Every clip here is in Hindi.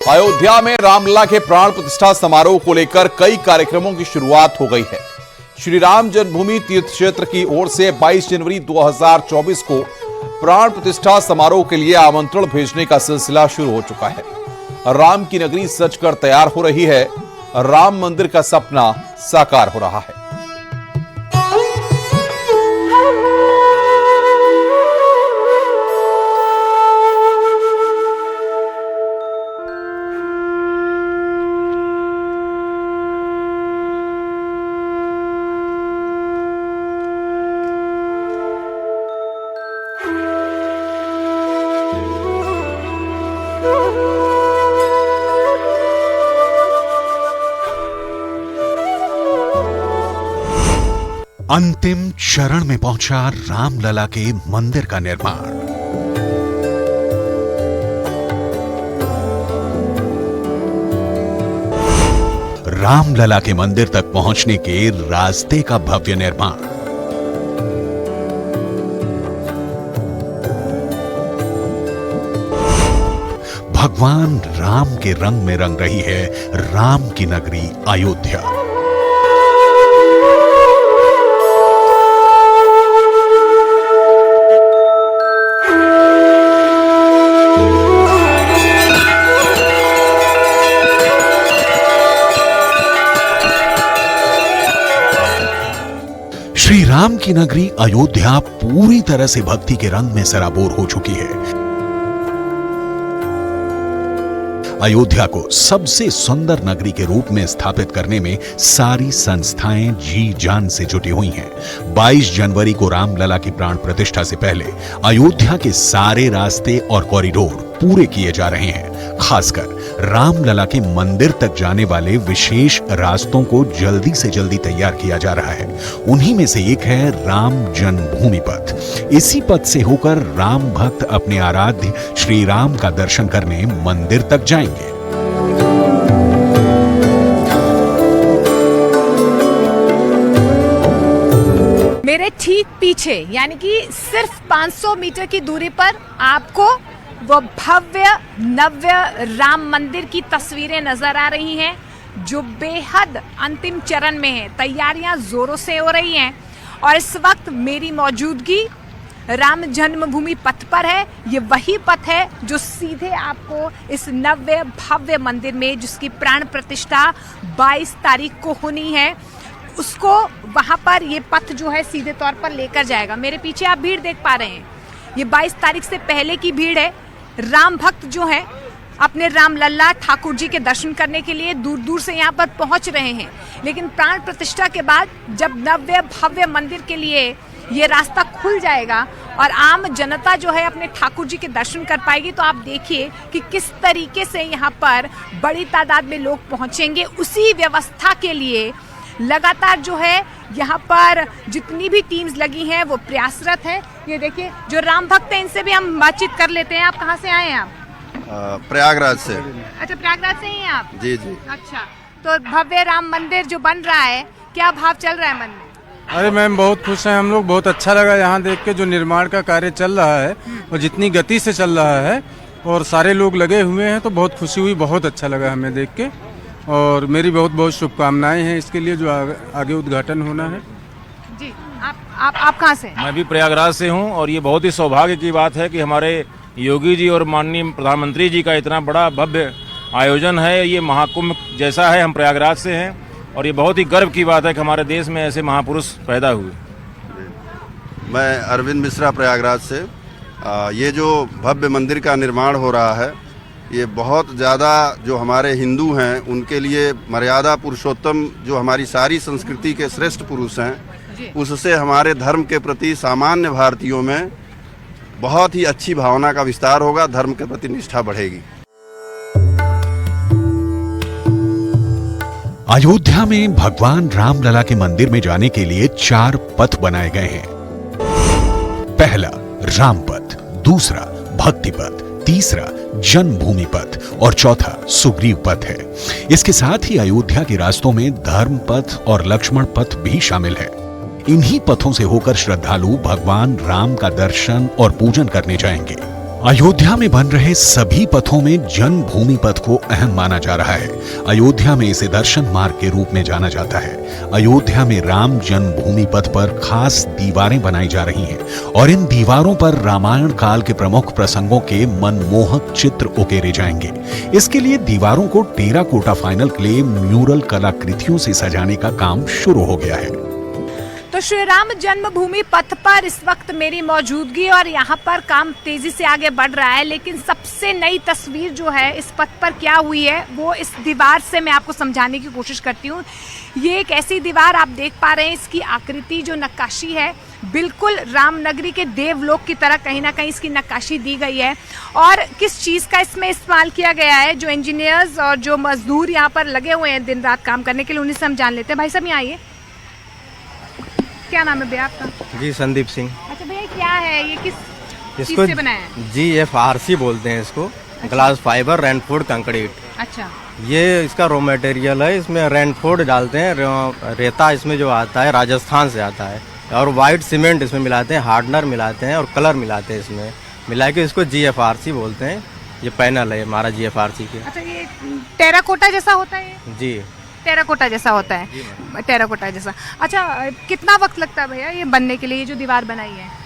अयोध्या में रामलला के प्राण प्रतिष्ठा समारोह को लेकर कई कार्यक्रमों की शुरुआत हो गई है। श्री राम जन्मभूमि तीर्थ क्षेत्र की ओर से 22 जनवरी 2024 को प्राण प्रतिष्ठा समारोह के लिए आमंत्रण भेजने का सिलसिला शुरू हो चुका है। राम की नगरी सजकर तैयार हो रही है। राम मंदिर का सपना साकार हो रहा है। अंतिम चरण में पहुंचा रामलला के मंदिर का निर्माण। रामलला के मंदिर तक पहुंचने के रास्ते का भव्य निर्माण। भगवान राम के रंग में रंग रही है राम की नगरी अयोध्या। श्री राम की नगरी अयोध्या पूरी तरह से भक्ति के रंग में सराबोर हो चुकी है। अयोध्या को सबसे सुंदर नगरी के रूप में स्थापित करने में सारी संस्थाएं जी जान से जुटी हुई हैं। 22 जनवरी को रामलला की प्राण प्रतिष्ठा से पहले अयोध्या के सारे रास्ते और कॉरिडोर पूरे किए जा रहे हैं। खासकर रामलला के मंदिर तक जाने वाले विशेष रास्तों को जल्दी से जल्दी तैयार किया जा रहा है। उन्हीं में से एक है राम जन्मभूमि पथ। इसी पथ से होकर राम भक्त अपने आराध्य श्री राम का दर्शन करने मंदिर तक जाएंगे। मेरे ठीक पीछे यानी कि सिर्फ 500 मीटर की दूरी पर आपको वो भव्य नव्य राम मंदिर की तस्वीरें नजर आ रही हैं, जो बेहद अंतिम चरण में है। तैयारियां जोरों से हो रही हैं और इस वक्त मेरी मौजूदगी राम जन्मभूमि पथ पर है। ये वही पथ है जो सीधे आपको इस नव्य भव्य मंदिर में, जिसकी प्राण प्रतिष्ठा 22 तारीख को होनी है, उसको वहां पर ये पथ जो है सीधे तौर पर लेकर जाएगा। मेरे पीछे आप भीड़ देख पा रहे हैं, ये 22 तारीख से पहले की भीड़ है। राम भक्त जो हैं अपने रामलला ठाकुर जी के दर्शन करने के लिए दूर दूर से यहाँ पर पहुँच रहे हैं। लेकिन प्राण प्रतिष्ठा के बाद जब नव्य भव्य मंदिर के लिए ये रास्ता खुल जाएगा और आम जनता जो है अपने ठाकुर जी के दर्शन कर पाएगी, तो आप देखिए कि किस तरीके से यहाँ पर बड़ी तादाद में लोग पहुँचेंगे। उसी व्यवस्था के लिए लगातार जो है यहाँ पर जितनी भी टीम्स लगी हैं वो प्रयासरत है। ये देखिए जो राम भक्त हैं इनसे भी हम बातचीत कर लेते हैं। आप कहाँ से आए हैं? आप प्रयागराज से। अच्छा, प्रयागराज से ही हैं आप? जी जी। अच्छा, तो भव्य राम मंदिर जो बन रहा है, क्या भाव चल रहा है मन में? अरे मैम, बहुत खुश हैं हम लोग। बहुत अच्छा लगा यहाँ देख के जो निर्माण का कार्य चल रहा है और जितनी गति से चल रहा है और सारे लोग लगे हुए हैं, तो बहुत खुशी हुई। बहुत अच्छा लगा हमें देख के और मेरी बहुत बहुत शुभकामनाएं हैं इसके लिए जो आगे उद्घाटन होना है। जी, आप कहाँ से? मैं भी प्रयागराज से हूँ और ये बहुत ही सौभाग्य की बात है कि हमारे योगी जी और माननीय प्रधानमंत्री जी का इतना बड़ा भव्य आयोजन है। ये महाकुंभ जैसा है। हम प्रयागराज से हैं और ये बहुत ही गर्व की बात है कि हमारे देश में ऐसे महापुरुष पैदा हुए। मैं अरविंद मिश्रा प्रयागराज से। ये जो भव्य मंदिर का निर्माण हो रहा है, ये बहुत ज़्यादा जो हमारे हिंदू हैं उनके लिए मर्यादा पुरुषोत्तम, जो हमारी सारी संस्कृति के श्रेष्ठ पुरुष हैं, उससे हमारे धर्म के प्रति सामान्य भारतीयों में बहुत ही अच्छी भावना का विस्तार होगा। धर्म के प्रति निष्ठा बढ़ेगी। अयोध्या में भगवान रामलला के मंदिर में जाने के लिए 4 पथ बनाए गए हैं। पहला राम पथ, दूसरा भक्ति पथ, तीसरा जन्मभूमि पथ और चौथा सुग्रीव पथ है। इसके साथ ही अयोध्या के रास्तों में धर्म पथ और लक्ष्मण पथ भी शामिल है। इन्हीं पथों से होकर श्रद्धालु भगवान राम का दर्शन और पूजन करने जाएंगे। अयोध्या में बन रहे सभी पथों में जन्मभूमि पथ को अहम माना जा रहा है। अयोध्या में इसे दर्शन मार्ग के रूप में जाना जाता है। अयोध्या में राम जन्मभूमि पथ पर खास दीवारें बनाई जा रही हैं और इन दीवारों पर रामायण काल के प्रमुख प्रसंगों के मनमोहक चित्र उकेरे जाएंगे। इसके लिए दीवारों को टेराकोटा फाइनल क्ले म्यूरल कलाकृतियों से सजाने का काम शुरू हो गया है। तो श्री राम जन्मभूमि पथ पर इस वक्त मेरी मौजूदगी और यहाँ पर काम तेजी से आगे बढ़ रहा है, लेकिन सबसे नई तस्वीर जो है इस पथ पर क्या हुई है वो इस दीवार से मैं आपको समझाने की कोशिश करती हूँ। ये एक ऐसी दीवार आप देख पा रहे हैं, इसकी आकृति जो नक्काशी है बिल्कुल रामनगरी के देवलोक की तरह कहीं ना कहीं इसकी नक्काशी दी गई है। और किस चीज़ का इसमें इस्तेमाल किया गया है, जो इंजीनियर्स और जो मजदूर यहाँ पर लगे हुए हैं दिन रात काम करने के लिए, उन्हीं से हम जान लेते हैं। भाई साहब यहाँ आइए, क्या नाम है भैया आपका? जी संदीप सिंह। अच्छा भैया क्या है ये, किस चीज़ से बनाया है? GFRC बोलते हैं इसको। अच्छा। Glass fibre reinforced concrete. अच्छा, ये इसका रॉ मटेरियल है। इसमें रेनफोर्ड डालते हैं, रेता इसमें जो आता है राजस्थान से आता है, और वाइट सीमेंट इसमें मिलाते हैं, हार्डनर मिलाते हैं और कलर मिलाते हैं। इसमें मिला के इसको GFRC बोलते हैं। ये पैनल है हमारा GFRC के। अच्छा ये टेराकोटा जैसा होता है? जी टेराकोटा जैसा होता है, टेराकोटा जैसा। अच्छा कितना वक्त लगता है भैया ये बनने के लिए, ये जो दीवार बनाई है?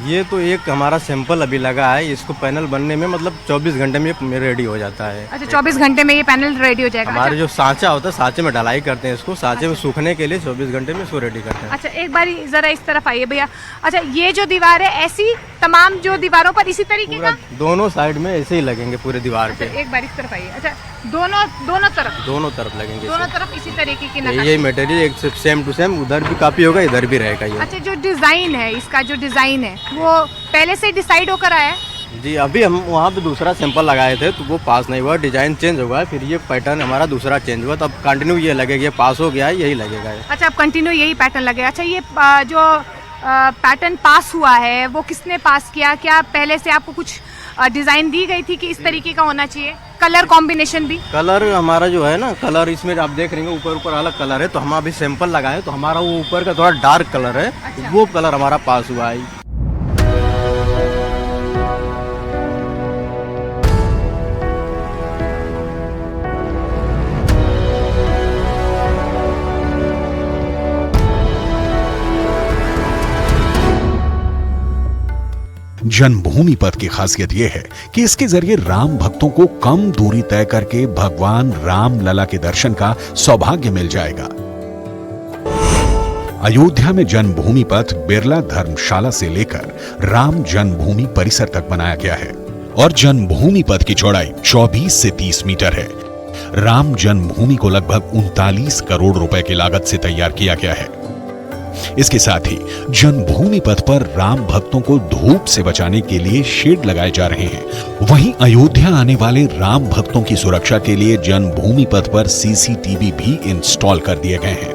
ये तो एक हमारा सैंपल अभी लगा है। इसको पैनल बनने में मतलब 24 घंटे में रेडी हो जाता है। अच्छा 24 घंटे में ये पैनल रेडी हो जाएगा? हमारे जो सांचा होता है, सांचे में ढलाई करते हैं इसको, सांचे में सूखने के लिए 24 घंटे में इसको रेडी करते हैं। अच्छा एक बार जरा इस तरफ आइए भैया। अच्छा ये जो दीवार है ऐसी तमाम जो दीवारों पर इसी तरीके का? दोनों साइड में ऐसे ही लगेंगे पूरे दीवार पे। एक बार इस तरफ आइए। अच्छा दोनों तरफ लगेंगे। दोनों तरफ इसी तरीके की यही मटेरियल एक सेम टू सेम, उधर भी काफी होगा, इधर भी रहेगा ये। अच्छा जो डिजाइन है, इसका जो डिजाइन है वो पहले से डिसाइड होकर आया है? जी अभी हम वहाँ पे दूसरा सैंपल लगाए थे तो वो पास नहीं हुआ, डिजाइन चेंज हुआ है, फिर ये पैटर्न हमारा दूसरा चेंज हुआ, तब कंटिन्यू ये लगेगा। ये पास हो गया है, यही लगेगा ये। अच्छा अब कंटिन्यू यही पैटर्न लगेगा। अच्छा ये जो पैटर्न पास हुआ है वो किसने पास किया? क्या पहले से आपको कुछ डिजाइन दी गई थी कि इस तरीके का होना चाहिए? कलर कॉम्बिनेशन भी? कलर हमारा जो है ना, कलर इसमें आप देख रहे हैं ऊपर अलग कलर है, तो हम अभी सैंपल लगाए तो हमारा वो ऊपर का थोड़ा डार्क कलर है। अच्छा। वो कलर हमारा पास हुआ है। जन्मभूमि पथ की खासियत यह है कि इसके जरिए राम भक्तों को कम दूरी तय करके भगवान राम लला के दर्शन का सौभाग्य मिल जाएगा। अयोध्या में जन्मभूमि पथ बिरला धर्मशाला से लेकर राम जन्मभूमि परिसर तक बनाया गया है और जन्मभूमि पथ की चौड़ाई 24 से 30 मीटर है। राम जन्मभूमि को लगभग 39 करोड़ रुपए की लागत से तैयार किया गया है। इसके साथ ही जन्मभूमि पथ पर राम भक्तों को धूप से बचाने के लिए शेड लगाए जा रहे हैं। वहीं अयोध्या आने वाले राम भक्तों की सुरक्षा के लिए जन्मभूमि पथ पर CCTV भी इंस्टॉल कर दिए गए हैं।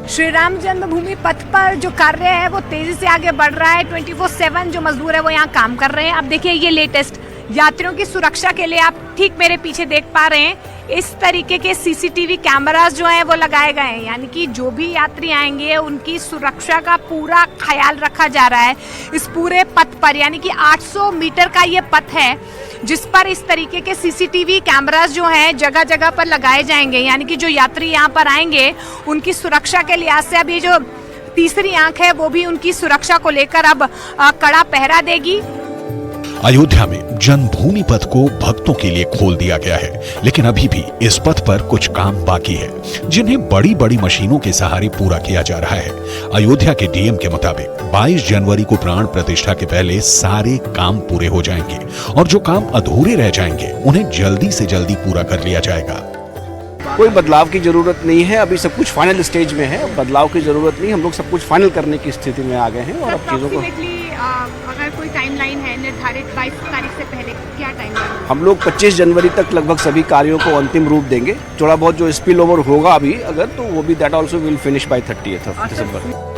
श्री राम जन्मभूमि पथ पर जो कार्य है वो तेजी से आगे बढ़ रहा है। 24/7 जो मजदूर है वो यहाँ काम कर रहे हैं। अब देखिए ये लेटेस्ट यात्रियों की सुरक्षा के लिए आप ठीक मेरे पीछे देख पा रहे हैं, इस तरीके के CCTV कैमरास जो हैं वो लगाए गए हैं, यानी कि जो भी यात्री आएंगे उनकी सुरक्षा का पूरा ख्याल रखा जा रहा है इस पूरे पथ पर। यानी कि 800 मीटर का ये पथ है जिस पर इस तरीके के CCTV कैमरास जो हैं जगह जगह पर लगाए जाएंगे, यानी कि जो यात्री यहाँ पर आएंगे उनकी सुरक्षा के लिहाज से अभी जो तीसरी आंख है वो भी उनकी सुरक्षा को लेकर अब कड़ा पहरा देगी। अयोध्या में जन्मभूमि पथ को भक्तों के लिए खोल दिया गया है, लेकिन अभी भी इस पथ पर कुछ काम बाकी है जिन्हें बड़ी बड़ी मशीनों के सहारे पूरा किया जा रहा है। अयोध्या के DM के मुताबिक 22 जनवरी को प्राण प्रतिष्ठा के पहले सारे काम पूरे हो जाएंगे और जो काम अधूरे रह जाएंगे उन्हें जल्दी से जल्दी पूरा कर लिया जाएगा। कोई बदलाव की जरूरत नहीं है, अभी सब कुछ फाइनल स्टेज में है, बदलाव की जरूरत नहीं, हम लोग सब कुछ फाइनल करने की स्थिति में आ गए हैं। और अब चीज़ों को अगर कोई टाइमलाइन है निर्धारित 22 तारीख से पहले, क्या टाइमलाइन? हम लोग 25 जनवरी तक लगभग सभी कार्यों को अंतिम रूप देंगे। थोड़ा बहुत जो स्पिल ओवर होगा अभी अगर, तो वो भी that also will finish by 30 December.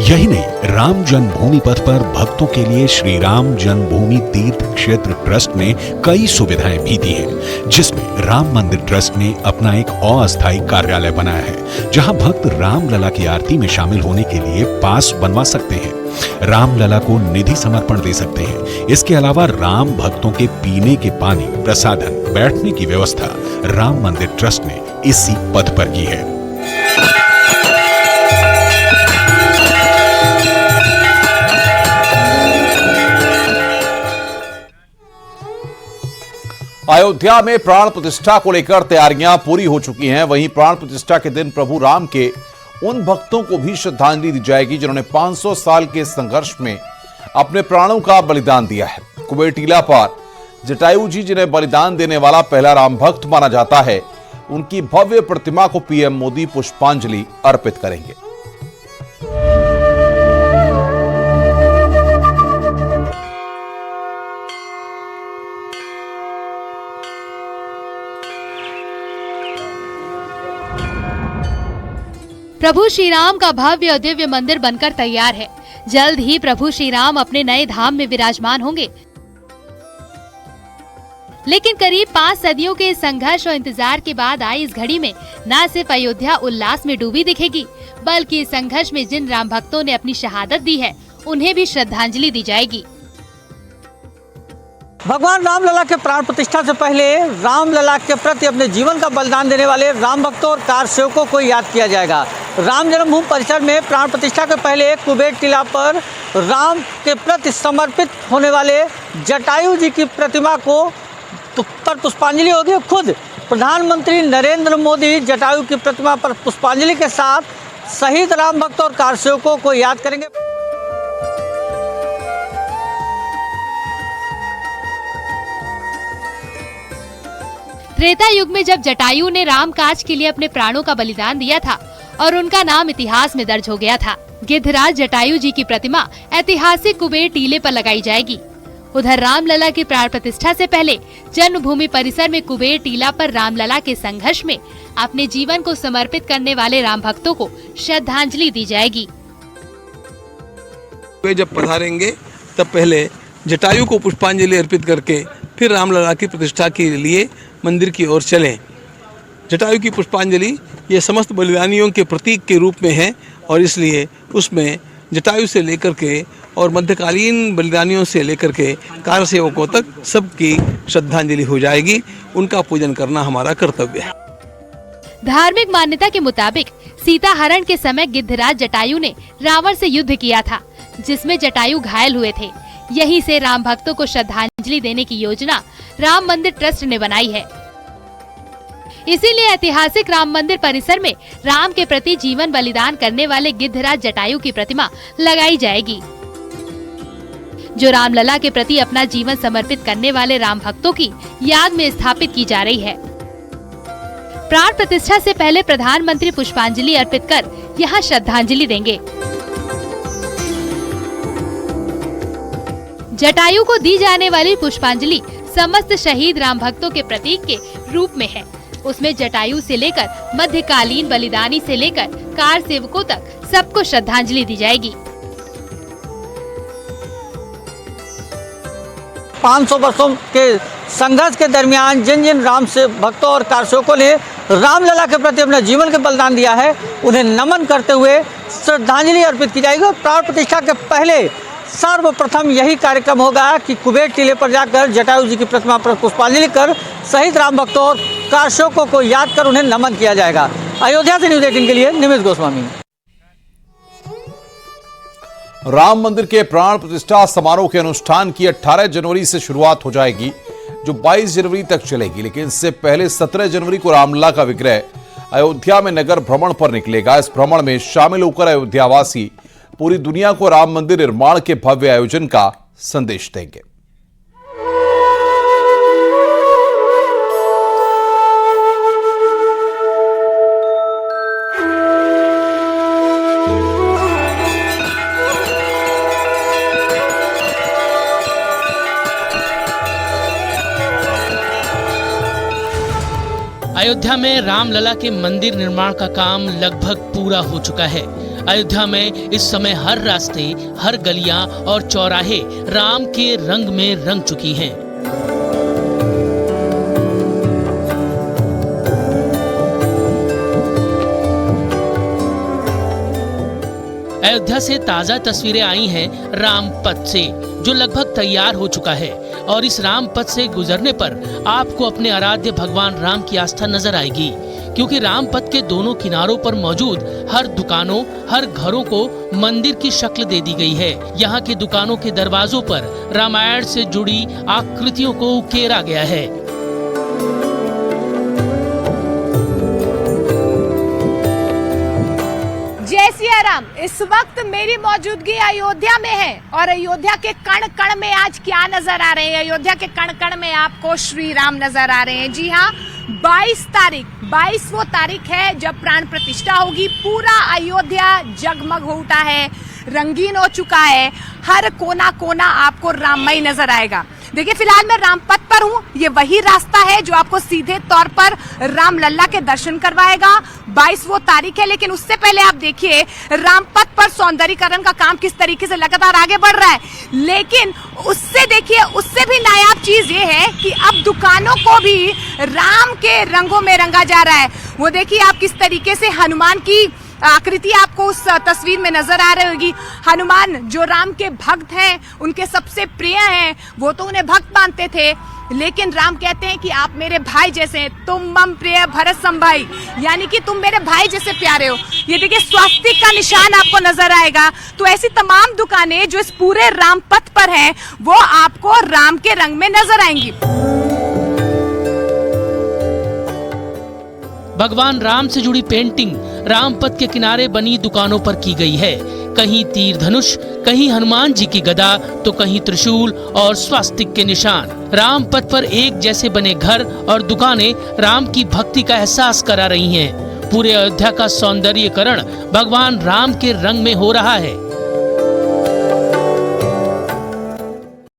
यही नहीं, राम जन्मभूमि पथ पर भक्तों के लिए श्री राम जन्मभूमि तीर्थ क्षेत्र ट्रस्ट ने कई सुविधाएं भी दी हैं, जिसमें राम मंदिर ट्रस्ट ने अपना एक अस्थायी कार्यालय बनाया है जहां भक्त राम लला की आरती में शामिल होने के लिए पास बनवा सकते हैं। रामलला को निधि समर्पण दे सकते हैं। इसके अलावा राम भक्तों के पीने के पानी, प्रसादन, बैठने की व्यवस्था राम मंदिर ट्रस्ट ने इसी पथ पर की है। अयोध्या में प्राण प्रतिष्ठा को लेकर तैयारियां पूरी हो चुकी हैं। वहीं प्राण प्रतिष्ठा के दिन प्रभु राम के उन भक्तों को भी श्रद्धांजलि दी जाएगी जिन्होंने 500 साल के संघर्ष में अपने प्राणों का बलिदान दिया है। कुबेर टीला पर जटायु जी, जिन्हें बलिदान देने वाला पहला राम भक्त माना जाता है, उनकी भव्य प्रतिमा को पीएम मोदी पुष्पांजलि अर्पित करेंगे। प्रभु श्री राम का भव्य और दिव्य मंदिर बनकर तैयार है। जल्द ही प्रभु श्री राम अपने नए धाम में विराजमान होंगे। लेकिन करीब 5 सदियों के संघर्ष और इंतजार के बाद आई इस घड़ी में न सिर्फ अयोध्या उल्लास में डूबी दिखेगी, बल्कि इस संघर्ष में जिन राम भक्तों ने अपनी शहादत दी है, उन्हें भी श्रद्धांजलि दी जाएगी। भगवान रामलला के प्राण प्रतिष्ठा से पहले रामलला के प्रति अपने जीवन का बलिदान देने वाले राम भक्तों और कार सेवकों को याद किया जाएगा। राम जन्मभूमि परिसर में प्राण प्रतिष्ठा के पहले कुबेर टीला पर राम के प्रति समर्पित होने वाले जटायु जी की प्रतिमा को पर पुष्पांजलि होगी। खुद प्रधानमंत्री नरेंद्र मोदी जटायु की प्रतिमा पर पुष्पांजलि के साथ शहीद राम भक्तों और कार सेवकों को याद करेंगे। त्रेता युग में जब जटायु ने राम काज के लिए अपने प्राणों का बलिदान दिया था और उनका नाम इतिहास में दर्ज हो गया था, गिद्धराज जटायु जी की प्रतिमा ऐतिहासिक कुबेर टीले पर लगाई जाएगी। उधर रामलला की प्राण प्रतिष्ठा से पहले जन्मभूमि परिसर में कुबेर टीला पर रामलला के संघर्ष में अपने जीवन को समर्पित करने वाले राम भक्तों को श्रद्धांजलि दी जाएगी। वे जब पधारेंगे तब पहले जटायु को पुष्पांजलि अर्पित करके फिर रामलला की प्रतिष्ठा के लिए मंदिर की ओर चलें। जटायु की पुष्पांजलि ये समस्त बलिदानियों के प्रतीक के रूप में है और इसलिए उसमें जटायु से लेकर के और मध्यकालीन बलिदानियों से लेकर के कार सेवकों तक सबकी श्रद्धांजलि हो जाएगी। उनका पूजन करना हमारा कर्तव्य है। धार्मिक मान्यता के मुताबिक सीता हरण के समय गिद्धराज जटायु ने रावण से युद्ध किया था, जिसमें जटायु घायल हुए थे। यहीं से राम भक्तों को श्रद्धांजलि देने की योजना राम मंदिर ट्रस्ट ने बनाई है। इसीलिए ऐतिहासिक राम मंदिर परिसर में राम के प्रति जीवन बलिदान करने वाले गिद्धराज जटायु की प्रतिमा लगाई जाएगी, जो रामलला के प्रति अपना जीवन समर्पित करने वाले राम भक्तों की याद में स्थापित की जा रही है। प्राण प्रतिष्ठा से पहले प्रधानमंत्री पुष्पांजलि अर्पित कर यहाँ श्रद्धांजलि देंगे। जटायु को दी जाने वाली पुष्पांजलि समस्त शहीद राम भक्तों के प्रतीक के रूप में है। उसमें जटायु से लेकर मध्यकालीन बलिदानी से लेकर कार सेवकों तक सबको श्रद्धांजलि दी जाएगी। 500 वर्षों के संघर्ष के दरमियान जिन जिन राम से भक्तों और कार सेवकों ने रामलला के प्रति अपने जीवन का बलिदान दिया है, उन्हें नमन करते हुए श्रद्धांजलि अर्पित की जाएगी। प्राण प्रतिष्ठा के पहले सर्वप्रथम यही कार्यक्रम होगा कि कुबेर टीले पर जाकर जटायु जी की प्रतिमा पर पुष्पांजलि कर शहीद राम भक्तों और कार सेवकों को याद कर उन्हें नमन किया जाएगा। अयोध्या से न्यूज़ 18 के लिए निमित गोस्वामी। राम मंदिर के प्राण प्रतिष्ठा समारोह के अनुष्ठान की 18 जनवरी से शुरुआत हो जाएगी, जो 22 जनवरी तक चलेगी। लेकिन इससे पहले 17 जनवरी को रामलला का विग्रह अयोध्या में नगर भ्रमण पर निकलेगा। इस भ्रमण में शामिल होकर अयोध्यावासी पूरी दुनिया को राम मंदिर निर्माण के भव्य आयोजन का संदेश देंगे। अयोध्या में रामलला के मंदिर निर्माण का काम लगभग पूरा हो चुका है। अयोध्या में इस समय हर रास्ते, हर गलियां और चौराहे राम के रंग में रंग चुकी हैं। अयोध्या से ताजा तस्वीरें आई हैं राम पथ से, जो लगभग तैयार हो चुका है। और इस राम पथ से गुजरने पर आपको अपने आराध्य भगवान राम की आस्था नजर आएगी, क्योंकि राम पथ के दोनों किनारों पर मौजूद हर दुकानों, हर घरों को मंदिर की शक्ल दे दी गई है। यहाँ के दुकानों के दरवाजों पर रामायण से जुड़ी आकृतियों को उकेरा गया है। जय सिया राम। इस वक्त मेरी मौजूदगी अयोध्या में है और अयोध्या के कण कण में आज क्या नजर आ रहे हैं? अयोध्या के कण कण में आपको श्री राम नजर आ रहे हैं। जी हाँ, 22 वो तारीख है जब प्राण प्रतिष्ठा होगी। पूरा अयोध्या जगमग हो उठा है, रंगीन हो चुका है। हर कोना कोना आपको राममय नजर आएगा। देखिए, फिलहाल मैं रामपथ पर हूँ। ये वही रास्ता है जो आपको सीधे तौर पर रामलला के दर्शन करवाएगा। 22 वो तारीख है, लेकिन उससे पहले आप देखिए रामपथ पर सौंदर्यीकरण का काम किस तरीके से लगातार आगे बढ़ रहा है। लेकिन उससे देखिए, उससे भी नायाब चीज ये है कि अब दुकानों को भी राम के रंगों में रंगा जा रहा है। वो देखिए आप किस तरीके से हनुमान की आकृति आपको उस तस्वीर में नजर आ रही होगी। हनुमान जो राम के भक्त हैं, उनके सबसे प्रिय हैं, वो तो उन्हें भक्त मानते थे, लेकिन राम कहते हैं कि आप मेरे भाई जैसे हैं, तुम मम प्रिय भरत संभाई, यानी कि तुम मेरे भाई जैसे प्यारे हो। ये देखिए स्वास्तिक का निशान आपको नजर आएगा। तो ऐसी तमाम दुकानें जो इस पूरे राम पथ पर हैं, वो आपको राम के रंग में नजर आएंगी। भगवान राम से जुड़ी पेंटिंग रामपथ के किनारे बनी दुकानों पर की गई है। कहीं तीर धनुष, कहीं हनुमान जी की गदा, तो कहीं त्रिशूल और स्वास्तिक के निशान। रामपथ पर एक जैसे बने घर और दुकानें राम की भक्ति का एहसास करा रही हैं। पूरे अयोध्या का सौंदर्यीकरण भगवान राम के रंग में हो रहा है।